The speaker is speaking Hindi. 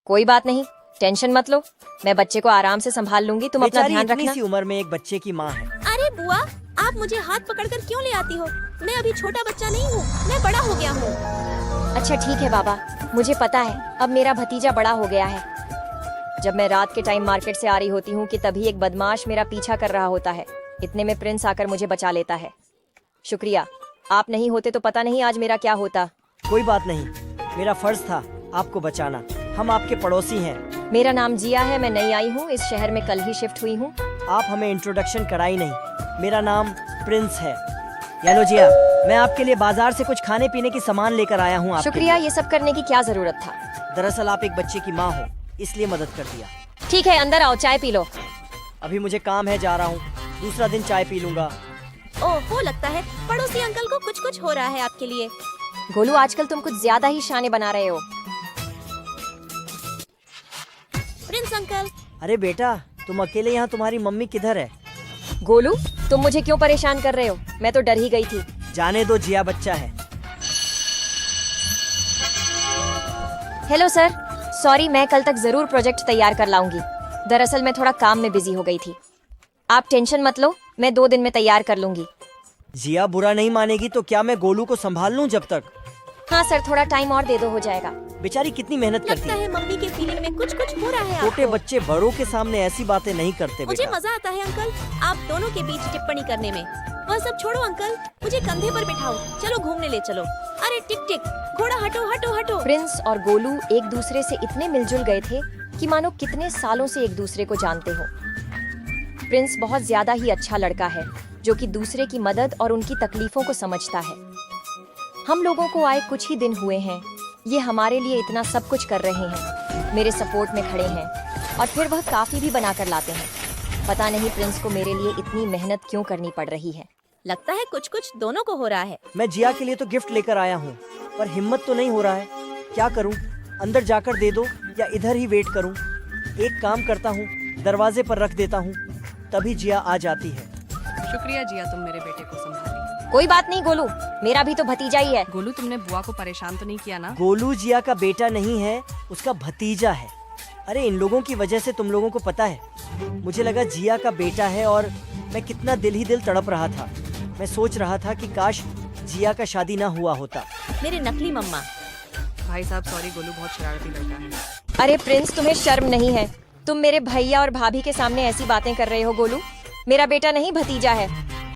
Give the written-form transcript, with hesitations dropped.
कोई बात नहीं, टेंशन मत लो, मैं बच्चे को आराम से संभाल लूंगी, तुम अपना बेचारी ध्यान इतनी रखना। सी उम्र में एक बच्चे की माँ है। अरे बुआ, आप मुझे हाथ पकड़कर क्यों ले आती हो? मैं अभी छोटा बच्चा नहीं हूँ, मैं बड़ा हो गया हूँ। अच्छा ठीक है बाबा, मुझे पता है, अब मेरा भतीजा बड़ा हो गया है। जब मैं रात के टाइम मार्केट से आ रही होती हूँ कि तभी एक बदमाश मेरा पीछा कर रहा होता है। इतने में प्रिंस आकर मुझे बचा लेता है। शुक्रिया, आप नहीं होते तो पता नहीं आज मेरा क्या होता। कोई बात नहीं, मेरा फर्ज था आपको बचाना। हम आपके पड़ोसी हैं। मेरा नाम जिया है, मैं नई आई हूँ, इस शहर में कल ही शिफ्ट हुई हूँ। आप हमें इंट्रोडक्शन कराई नहीं। मेरा नाम प्रिंस है। यालो जिया, मैं आपके लिए बाजार से कुछ खाने पीने की सामान लेकर आया हूँ। शुक्रिया, ये सब करने की क्या जरूरत था? दरअसल आप एक बच्चे की माँ हो, इसलिए मदद कर दिया। ठीक है, अंदर आओ, चाय पी लो। अभी मुझे काम है, जा रहा हूँ। दूसरा दिन चाय पी लूंगा। ओह, लगता है पड़ोसी अंकल को कुछ कुछ हो रहा है आपके लिए। गोलू, आजकल तुम कुछ ज्यादा ही शाने बना रहे हो। प्रिंस अंकल, अरे बेटा, तुम अकेले यहाँ, तुम्हारी मम्मी किधर है? गोलू, तुम मुझे क्यों परेशान कर रहे हो? मैं तो डर ही गई थी। जाने दो, जिया बच्चा है। हेलो सर, सॉरी, मैं कल तक जरूर प्रोजेक्ट तैयार कर लाऊंगी। दरअसल मैं थोड़ा काम में बिजी हो गई थी। आप टेंशन मत लो, मैं 2 दिन में तैयार कर लूंगी। जिया बुरा नहीं मानेगी तो क्या मैं गोलू को संभाल लूं जब तक? हाँ सर, थोड़ा टाइम और दे दो, हो जाएगा। बेचारी कितनी मेहनत करती लगता है। है मम्मी के फीलिंग में कुछ कुछ हो रहा है छोटे आपको। बच्चे बड़ों के सामने ऐसी बातें नहीं करते मुझे बेटा। मजा आता है अंकल, आप दोनों के बीच टिप्पणी करने में। वह सब छोड़ो अंकल, मुझे कंधे पर बिठाओ, चलो घूमने ले चलो। अरे टिक टिक, घोड़ा हटो हटो हटो। प्रिंस और गोलू एक दूसरे से इतने मिलजुल गए थे कि मानो कितने सालों से एक दूसरे को जानते हो। प्रिंस बहुत ज्यादा ही अच्छा लड़का है, जो कि दूसरे की मदद और उनकी तकलीफों को समझता है। हम लोगों को आए कुछ ही दिन हुए हैं, ये हमारे लिए इतना सब कुछ कर रहे हैं, मेरे सपोर्ट में खड़े हैं, और फिर वह काफी भी बना कर लाते हैं। पता नहीं प्रिंस को मेरे लिए इतनी मेहनत क्यों करनी पड़ रही है। लगता है कुछ कुछ दोनों को हो रहा है। मैं जिया के लिए तो गिफ्ट लेकर आया हूँ, पर हिम्मत तो नहीं हो रहा है। क्या करूँ? अंदर जाकर दे दो या इधर ही वेट करूँ? एक काम करता हूँ, दरवाजे पर रख देता हूँ, तभी जिया आ जाती है। शुक्रिया जिया, तुम मेरे बेटे को संभाली। कोई बात नहीं गोलू, मेरा भी तो भतीजा ही है। गोलू, तुमने बुआ को परेशान तो नहीं किया ना? गोलू जिया का बेटा नहीं है, उसका भतीजा है। अरे इन लोगों की वजह से तुम लोगों को पता है, मुझे लगा जिया का बेटा है और मैं कितना दिल ही दिल तड़प रहा था। मैं सोच रहा था कि काश जिया का शादी ना हुआ होता। मेरे नकली मम्मा। भाई साहब सॉरी, गोलू बहुत शरारती लड़का है। अरे प्रिंस, तुम्हें शर्म नहीं है? तुम मेरे भैया और भाभी के सामने ऐसी बातें कर रहे हो। गोलू मेरा बेटा नहीं, भतीजा है।